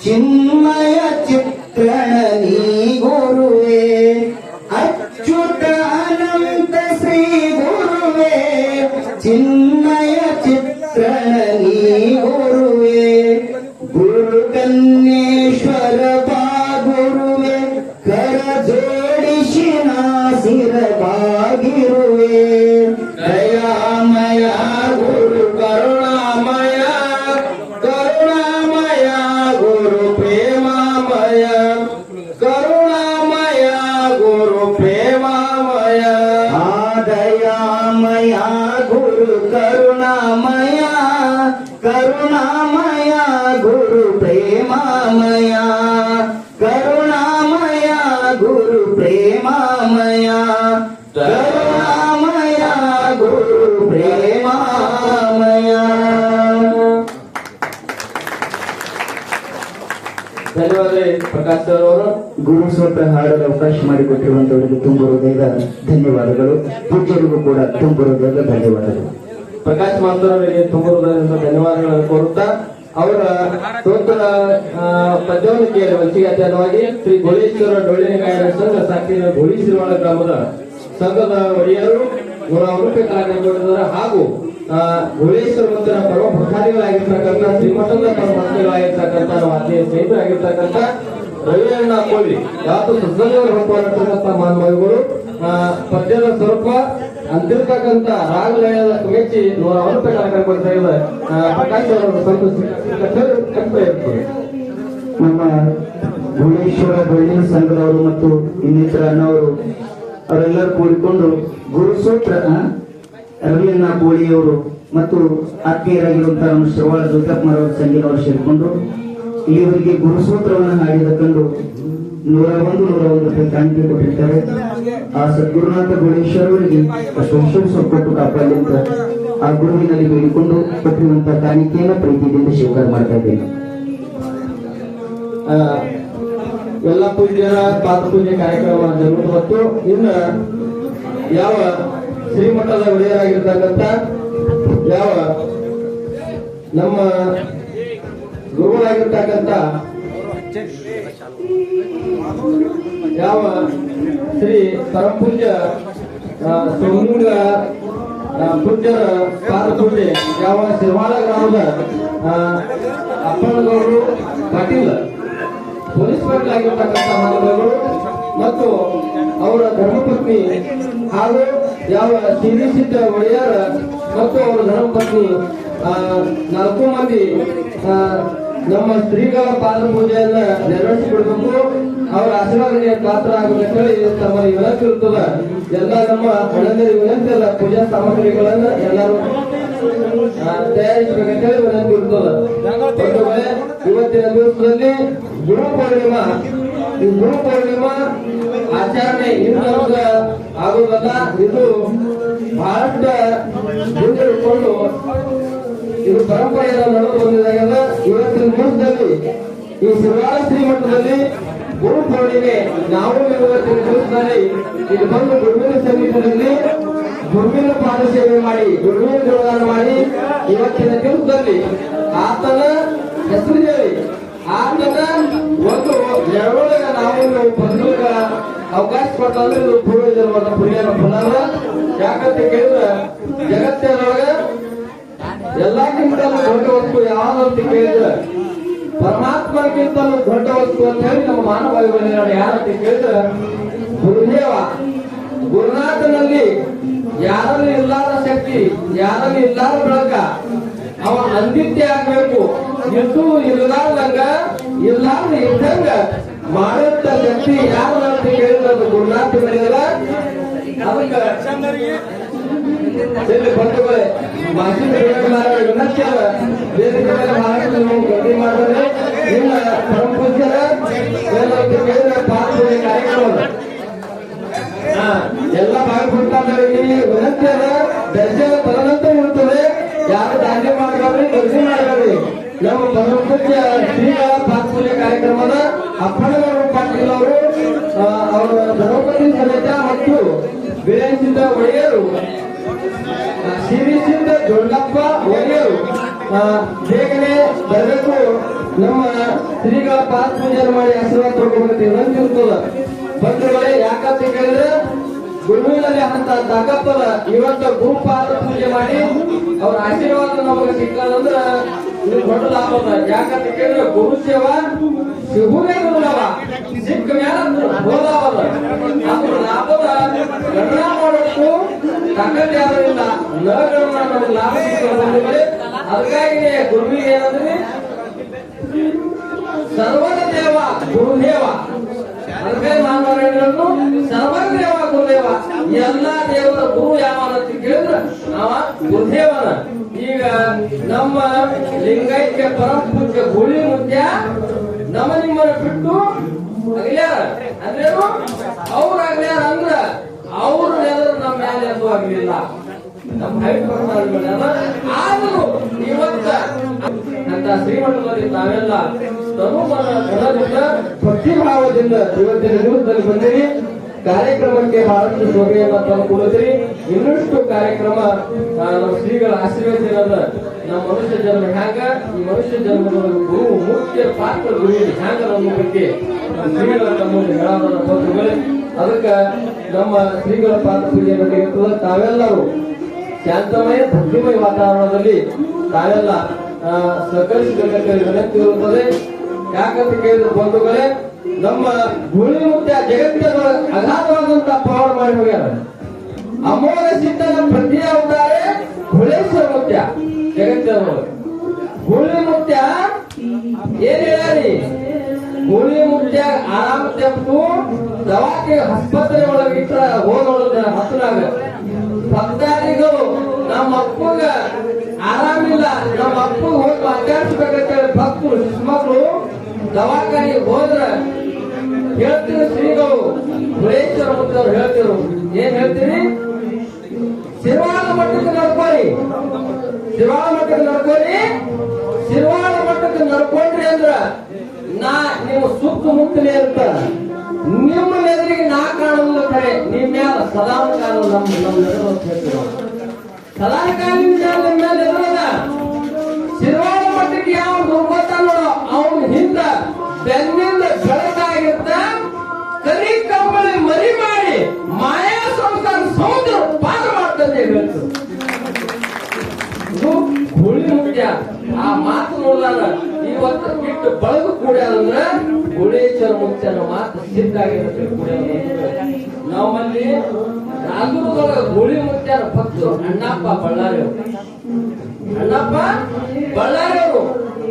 ಚಿನ್ಮಯ ಚಿತ್ರಣ ನೀ ಗುರುವೇ ಅಚ್ಯುತ ಅನಂತ ಶ್ರೀ ಗುರುವೇ ಚಿನ್ಮಯ ಚಿತ್ರಣ ನೀ ಗುರುವೇ ಗುರು ಕನ್ನೇಶ್ವರ ಬಾ ಗುರುವೇ ಕರ ಜೋಡಿಸಿ ನಾಸಿರ ಬಾಗಿರುವೆ ದಯಾಮಯ ಗುರು ಕರುಣಾಮಯ ಕರುಣಾಮಯ ಗುರು ಪ್ರೇಮಾಮಯ ಕರುಣಾಮಯ ಗುರು ಪ್ರೇಮಾಮಯ ದಯಾಮಯ ಗುರು ಕರುಣಾಮಯ ಕರುಣಾಮಯ ಗುರು ಪ್ರೇಮಾಮಯ ಕರುಣಾಮಯ ಗುರು ಪ್ರೇಮಾಮಯ ಕರುಣಾಮಯ ಗುರು ಪ್ರೇಮಾಮಯ. ಧನ್ಯವಾದ ಪ್ರಕಾಶ್ ಸರ್ ಅವರು ಗುರು ಸ್ವಪ್ನ ಹಾಡಲು ಅವಕಾಶ ಮಾಡಿಕೊಟ್ಟಿರುವಂತವರಿಗೆ ತುಂಬ ಹೃದಯದ ಧನ್ಯವಾದಗಳು. ಪೂಜ್ಯರಿಗೂ ಕೂಡ ತುಂಬ ಹೃದಯದ ಧನ್ಯವಾದಗಳು. ಪ್ರಕಾಶ್ ಮಾಸ್ತರ್ ಅವರಿಗೆ ತುಂಬ ಹೃದಯದ ಧನ್ಯವಾದಗಳನ್ನು ಕೋರುತ್ತಾ ಅವರ ಸ್ತೋತ್ರ ಪದ್ಯವನ್ನು ಕೇಳಿ ವಂಚಿಗಾತ್ಯವಾಗಿ ಶ್ರೀ ಗೋಳೇಶ್ವರ ಡೊಳ್ಳಿನ ಗಾಯನ ಸಂಘ ಸಾಕಿನ ಗೋಳೀಶ್ವರವಾಡ ಗ್ರಾಮದ ಸಂಘದ ಒಡೆಯರು 100 ರೂಪಾಯಿ ಕಲಾವಿದರ ಹಾಗೂ ಗೋಳೇಶ್ವರ ಮಂದಿರ ಪರಮ ಪ್ರಧಾನಿಗಳಾಗಿರ್ತಕ್ಕಂಥ ಶ್ರೀಮಠದ ಪರಮ ಮಂತ್ರಿಗಳಾಗಿರ್ತಕ್ಕಂಥ ನಮ್ಮ ಆತ್ಮೀಯ ಸ್ನೇಹಿತರಾಗಿರ್ತಕ್ಕಂಥ ರವಿಯಣ್ಣ ಕೋಳಿ ಯಾವುದು ಸತ್ಸಂಗವನ್ನು ಹೊರತುಪಡಿಸಿರ್ತಕ್ಕಂಥ ಮಾನವಗಳು ಪದ್ಯದ ಸ್ವರೂಪ ಅಂತಿರ್ತಕ್ಕಂಥ ರಾಗಲಯದ ಮೆಚ್ಚಿ 100 ರೂಪಾಯಿ ಕಾರ್ಯಕ್ರಮ ಕೊಡ್ತಾ ಇದೆ. ಪ್ರಕಾಶ್ ಅವರು ನಮ್ಮ ಭುವನೇಶ್ವರ ಬೆಳ್ಳಿ ಸಂಘದವರು ಮತ್ತು ಇನ್ನಿತರ ಅಣ್ಣವರು ಅವರೆಲ್ಲರೂ ಕೂಡಿಕೊಂಡು ಗುರುಸೂತ್ರ ರವಿಯಣ್ಣ ಕೋಳಿಯವರು ಮತ್ತು ಆತ್ಮೀಯರಾಗಿರುವಂತಹ ನಮ್ಮ ಶ್ರವಣ ದುರ್ಗಪ್ಪನವರ ಸಂಘದವರು ಸೇರಿಕೊಂಡು ಇಲ್ಲಿವರೆಗೆ ಗುರುಸೂತ್ರವನ್ನು ಹಾಡಿದ ಕಂಡು 101 ರೂಪಾಯಿ ಕಾಣಿಕೆ ಕೊಟ್ಟಿರ್ತಾರೆ. ಆ ಸದ್ಗುರುನಾಥ ಗೋಳೇಶ್ವರವರಿಗೆ ಅಷ್ಟು ಕೊಟ್ಟು ಕಾಪಾಡಲಿ ಅಂತ ಆ ಗುರುವಿನಲ್ಲಿ ಬೇಡಿಕೊಂಡು ಕೊಟ್ಟಿರುವಂತಹ ಕಾಣಿಕೆಯನ್ನು ಪ್ರೀತಿಯಿಂದ ಸ್ವೀಕಾರ ಮಾಡ್ತಾ ಇದ್ದೇನೆ. ಎಲ್ಲ ಪೂಜ್ಯರ ಪಾತ್ರ ಪೂಜೆ ಕಾರ್ಯಕ್ರಮ ಜರುಗುವುದು ಮತ್ತು ಇನ್ನು ಯಾವ ಶ್ರೀಮಠದ ಒಡೆಯರಾಗಿರ್ತಕ್ಕಂಥ ಯಾವ ನಮ್ಮ ಗುರುಗಳಾಗಿರ್ತಕ್ಕಂಥ ಯಾವ ಶ್ರೀ ಪರಮಪೂಜ್ಯ ಸೋಮಲಿಂಗ ಪೂಜ್ಯರ ಪಾದ ಪೂಜೆ ಯಾವ ಶಿರ್ವಾಳ ಗ್ರಾಮದ ಅಪ್ಪನಗೌಡರು ಪಾಟೀಲ್ ಪೊಲೀಸ್ ಪಾಟೀಲ್ ಆಗಿರ್ತಕ್ಕಂಥ ಮನೆಗಳು ಮತ್ತು ಅವರ ಧರ್ಮಪತ್ನಿ ಹಾಗೂ ಯಾವ ಶ್ರೀಸಿದ್ಧ ಒಡೆಯರ ಮತ್ತು ಅವರ ಧರ್ಮಪತ್ನಿ 4 ಮಂದಿ ನಮ್ಮ ಸ್ತ್ರೀಗಳ ಪಾದ ಪೂಜೆಯನ್ನ ನೆರವೇರಿಸಿಕೊಡ್ಬೇಕು. ಅವರ ಆಶೀರ್ವಾದಕ್ಕೆ ಪಾತ್ರ ಆಗಬೇಕು ಹೇಳಿ ತಮ್ಮಲ್ಲಿ ವಿನಂತಿ ಇರ್ತದ. ಎಲ್ಲ ನಮ್ಮ ಒಳ್ಳೆಯ ವಿನಂತಿ ಅಲ್ಲ, ಪೂಜಾ ಸಾಮಗ್ರಿಗಳನ್ನ ಎಲ್ಲರೂ ತಯಾರಿಸಬೇಕಂತ ಹೇಳಿ ವಿನಂತಿ ಇರ್ತದ. ಇವತ್ತಿನ ದಿವಸದಲ್ಲಿ ಗುರು ಪೂರ್ಣಿಮಾ, ಈ ಗುರು ಪೂರ್ಣಿಮಾ ಆಚರಣೆ ಇನ್ನು ಆಗುವುದಲ್ಲ, ಇದು ಬಹಳಷ್ಟು ಮುಂದಿಟ್ಕೊಂಡು ಇದು ಪರಂಪರೆಯನ್ನು ನಡೆದು ಬಂದಿದ್ದಾಗಲ್ಲ. ಇವತ್ತಿನ ದಿವಸದಲ್ಲಿ ಈ ಶಿರ್ವಾಳ ಶ್ರೀಮಠದಲ್ಲಿ ಗುರು ಪೂರ್ಣಿಮೆ ನಾವು ಇವತ್ತಿನ ದಿವಸದಲ್ಲಿ ಇಲ್ಲಿ ಬಂದು ಗುರುವಿನ ಸನ್ನಿಧಿಯಲ್ಲಿ ಗುರುವಿನ ಪಾದ ಸೇವೆ ಮಾಡಿ ಗುರುವಿನ ಗುಣಗಾನ ಮಾಡಿ ಇವತ್ತಿನ ದಿವಸದಲ್ಲಿ ಆತನ ಹೆಸರು ಹೇಳಿ ಆತನ ಒಂದು ನೆರಳೊಳಗ ನಾವು ಪದಕ ಅವಕಾಶ ಕೊಟ್ಟಂದ್ರೆ ಇದು ಪೂರ್ವಜನ್ಮದ ಪುಣ್ಯನ ಫಲ. ಯಾಕಂತ ಕೇಳಿದ್ರೆ ಜಗತ್ತಿನೊಳಗ ಎಲ್ಲಕ್ಕಿಂತಲೂ ದೊಡ್ಡ ವಸ್ತು ಯಾವ್ದಂತ ಕೇಳಿದ್ರೆ ಪರಮಾತ್ಮಕ್ಕಿಂತಲೂ ದೊಡ್ಡ ವಸ್ತು ಅಂತ ಹೇಳಿ ನಮ್ಮ ಮಾನವ ಯಾರಂತ ಕೇಳಿದ್ರೆ ಗುರುದೇವ. ಗುರುನಾಥನಲ್ಲಿ ಯಾರಲ್ಲಿ ಇಲ್ಲಾದ ಶಕ್ತಿ, ಯಾರಲ್ಲಿ ಇಲ್ಲಾದ ಬೆಳಕ, ಅವ ಅಂದಿತ್ಯ ಆಗ್ಬೇಕು. ಇದ್ದು ಇಲ್ಲಾರ್ದಂಗ ಇಲ್ಲಾರ್ದ ಇದ್ದಂಗ ಮಾಡುತ್ತ ಶಕ್ತಿ ಯಾರು ಅಂತ ಕೇಳಿದ್ರೆ ಅದು ಗುರುನಾಥನಲ್ಲ. ಅದಕ್ಕೆ ಬಂಧುಗಳೇ, ಮಾಸಿಕ ವಿನಂತಿಯರ ವೇದಿಕೆ ಮೇಲೆ ಗಟ್ಟಿ ಮಾಡಿದ್ರೆ ನಿಮ್ಮ ಪರಮಪೂಜ್ಯರ ಕೇಳಿದ್ರೆ ಪಾಲ್ಗೊಳ್ಳಿ ಕಾರ್ಯಕ್ರಮ ಎಲ್ಲ ಭಾಗವಹಿಸಿ ವಿನಂತಿಯರ ದರ್ಶನ ತದನಂತರ ಇರುತ್ತದೆ. ಯಾರು ದಾಂಡ್ಯ ಮಾಡಬೇಡ್ರಿ, ಗರ್ಜಿ ಮಾಡಬೇಡ್ರಿ. ನಮ್ಮ ಪರಮಪೂಜ್ಯ ಶ್ರೀಗಳ ಪಾಲ್ಗೊಳ್ಳಿ ಕಾರ್ಯಕ್ರಮದ ಅಪ್ಪಣಗೌಡ ಪಾಟೀಲ್ ಅವರು ಅವರ ಧರ್ಮಪತಿ ಸಮೇತ ಮತ್ತು ವೀರೇಂದ್ರ ಒಡೆಯರು, ಶ್ರೀಸಿದ್ಧ ಜೊಳ್ಳಪ್ಪ ಒಡೆಯರು ಬೇಗನೆ ಬರಬೇಕು. ನಮ್ಮ ಶ್ರೀಗಳ ಪಾದ ಪೂಜೆ ಮಾಡಿ ಆಶೀರ್ವಾದ ತಗೋಬೇಕಂತ ನಂಬಿರ್ತದ. ಬಂಧುಗಳೇ, ಯಾಕಂತ ಕೇಳಿದ್ರೆ ಗುರುವಿನಲ್ಲಿ ಅಂತ ತಾಕತ್ತದ. ಇವತ್ತು ಗುರುಪಾದ ಪೂಜೆ ಮಾಡಿ ಅವ್ರ ಆಶೀರ್ವಾದ ನಮಗೆ ಸಿಕ್ಕದಂದ್ರ ಇದು ದೊಡ್ಡ ಲಾಭ ಅದ. ಯಾಕಂತ ಕೇಳಿದ್ರೆ ಗುರು ಸೇವಾ ಸಿಗುದೇ ಲಾಭ, ಸಿಕ್ಕ ಮೇಲೆ ಹೋದಾವದ. ಅದು ಲಾಭದ ಗಣನ ಮಾಡೋಷ್ಟು ತಾಕತ್ ಯಾರು ಇಲ್ಲ. ನಗಣನ ನಮ್ಗೆ ಲಾಭ ಸಿಕ್ಕಂದ್ರೆ ಅದಕ್ಕಾಗಿ ಗುರುವಿಗೆ ಏನಂದ್ರೆ ಸರ್ವದ ದೇವ ಗುರುದೇವ. ಅದಕ್ಕೆ ಮಾನವರನ್ನು ಸರ್ವದೇವ ಗುರುದೇವ. ಎಲ್ಲಾ ದೇವರ ಗುರು ಯಾವ ಅಂತ ಕೇಳಿದ್ರೆ ಅವ ಗುರುದೇವನ. ಈಗ ನಮ್ಮ ಲಿಂಗೈಕ್ಯ ಪರಮ ಪೂಜ್ಯ ಗುಳಿ ಮುತ್ಯ ನಮ್ಮ ನಿಮ್ಮನ್ನ ಬಿಟ್ಟು ಅಗ್ಲ್ಯಾರ ಅಂದ್ರೇನು? ಅವ್ರ ಅಗ್ಲ್ಯಾರ ಅಂದ್ರ ಅವ್ರ ನೆಲರು ನಮ್ಮ ಮೇಲೆ ಎಂದೂ ಆಗ್ಲಿಲ್ಲ. ನಮ್ಮ ಹೈಟ್ ಆದರೂ ಇವತ್ತ ಅಂತ ಶ್ರೀಮಠದಲ್ಲಿ ನಾವೆಲ್ಲ ತನುಮನ ಧನದಿಂದ ಭಕ್ತಿಭಾವದಿಂದ ಇವತ್ತಿನ ದಿವಸದಲ್ಲಿ ಬಂದಿರಿ. ಕಾರ್ಯಕ್ರಮಕ್ಕೆ ಬಹಳಷ್ಟು ಶೋಭೆಯನ್ನ ತಂದುಕೊಡುತ್ತೀರಿ. ಇನ್ನಷ್ಟು ಕಾರ್ಯಕ್ರಮ ನಮ್ಮ ಶ್ರೀಗಳ ಆಶೀರ್ವಾದ ನಮ್ಮ ಮನುಷ್ಯ ಜನ್ಮ ಹ್ಯಾಂಗ, ಈ ಮನುಷ್ಯ ಜನ್ಮದ ಗುರು ಮುಖ್ಯ ಪಾತ್ರ ಗುರು ಹ್ಯಾಂಗ ನಮ್ಮ ಬಗ್ಗೆ ಶ್ರೀಗಳ ತಮ್ಮಲ್ಲಿ ಹೇಳೋದನ್ನ ಬಂಧುಗಳೇ. ಅದಕ್ಕೆ ನಮ್ಮ ಶ್ರೀಗಳ ಪಾತ್ರ ಪೂಜೆ ಬಗ್ಗೆ ಇರ್ತದೆ. ತಾವೆಲ್ಲರೂ ಶಾಂತಮಯ ಭಕ್ತಿಮಯ ವಾತಾವರಣದಲ್ಲಿ ತಾವೆಲ್ಲ ಸಹಕರಿಸಬೇಕಂತ ವಿನಂತಿ ಇರುತ್ತದೆ. ಯಾಕಂತ ಕೇಳಿದ್ರೆ ಬಂಧುಗಳೇ, ನಮ್ಮ ಗುಳಿ ಮುತ್ಯ ಜಗತ್ತಿನ ಅಗಾಧವಾದಂತ ಪಾವನ ಮಾಡಿ ಹೋಗ್ಯಾರ. ಅಮೋಘ ಸಿದ್ಧನ ಪ್ರತಿ ಅವತಾರೆ ಗುಳೇಶ್ವರ ಮುತ್ಯ ಜಗತ್ತಿನ ಗುಳಿ ಮುತ್ಯ ಏನ್ ಹೇಳಿ, ಗುಳಿ ಮುತ್ಯ ಆರಾಮ ತೆಪ್ಪು ದವಾಖಾನೆ ಆಸ್ಪತ್ರೆ ಒಳಗೆ ಇಟ್ರ ಹೋದ ಹತ್ತನಾಗ ಭಕ್ತಾದಿಗಳು ನಮ್ಮ ಅಪ್ಪಗ ಆರಾಮಿಲ್ಲ, ನಮ್ಮ ಅಪ್ಪಗ ಹೋಗಿ ಮಾತಾಡ್ಸ್ಬೇಕಂತ ಹೇಳಿ ಭಕ್ತರು ಶಿಶುಮಕ್ಕಳು ದವಾಖಾನಿಗೆ ಹೋದ್ರ ಹೇಳ್ತೀವಿ ಶ್ರೀಗಳು ಗುಳೇಶ್ವರ ಮುತ್ತವ್ರು ಹೇಳ್ತಿರು. ಏನ್ ಹೇಳ್ತೀವಿ? ಶಿರ್ವಾಳ ಮಟ್ಟಕ್ಕೆ ನಡ್ಕೊಳ್ಳಿ, ಶಿರ್ವಾಳ ಮಟ್ಟಕ್ಕೆ ನಡ್ಕೊಳ್ಳಿ, ಶಿರ್ವಾಳ ಮಟ್ಟಕ್ಕೆ ನಡ್ಕೊಂಡ್ರಿ ಅಂದ್ರ ನಿಮ್ಮ ಸುತ್ತಮುತ್ತಲೇ ಇರ್ತ. ನಿಮ್ಮ ಎದುರಿಗೆ ನಾ ಕಾಣುವುದ ಕರೆ, ನಿಮ್ಮ ಮ್ಯಾಲ ಸದಾ ಕಾಲ ಸದಾ ಕಾಲಿನ ಮೇಲೆ ಎದುರದ ಶಿರ್ವಾಳ ಮಟ್ಟಕ್ಕೆ ಯಾವ ದುರ್ಗೋತ ನೋಡೋ ಅವನ ಹಿಂದ ಬೆನ್ನಿಂದ ಬೆಳಕಾಗಿರ್ತ ಕರಿ ಕಂಬಳಿ ಮರಿ ಮಾಡಿ ಮಾಯಾ ಸಂಸಾರ ಸಮುದ್ರ ಪಾರ ಮಾಡ್ತದೆ ಹೇಳ್ತು. ಇದು ಗುಳಿ ಮುಖ್ಯ. ಆ ಮಾತು ನೋಡಿದಾಗ ಇವತ್ತು ಬಿಟ್ಟು ಬಳಗು ಕೂಡ್ಯಾದಂದ್ರ ಗುಳೇಶ್ವರ ಮುಖ್ಯನ ಮಾತು ಸಿದ್ಧಾಗಿರುತ್ತೆ. ನಮ್ಮಲ್ಲಿ ರಾಜುರದೊಳಗ ಗುಳಿ ಮುಖ್ಯನ ಭಕ್ತರು ಅಣ್ಣಪ್ಪ ಬಳ್ಳಾರಿ ಅವರು. ಅಣ್ಣಪ್ಪ ಬಳ್ಳಾರಿ ಅವರು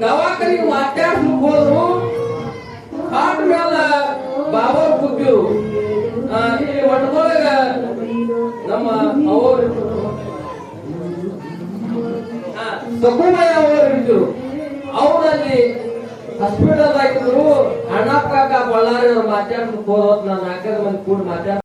ದವಾಖಾನಿಗೆ ಮಾತಾಡ್ಸ್ಲಿಕ್ಕೆ ಹೋದ್ರು. ಕಾಟ್ ಮೇಲೆ ಬಾಬಾ ಕೂತಿರು. ಇಲ್ಲಿ ಮಠದೊಳಗ ನಮ್ಮ ಅವರು ಸಕುಮಯ್ಯ ಅವರು ಇದ್ರು. ಅವರಲ್ಲಿ ಹಾಸ್ಪಿಟಲ್ ಆಗಿದ್ರು. ಅಣ್ಣಪ್ಪ ಬಳ್ಳಾರಿ ಅವ್ರು ಮಾತಾಡ್ಲಿಕ್ಕೆ ಹೋದ್ ನಾನು 4 ಮಂದಿ ಕೂಡ ಮಾತಾಡ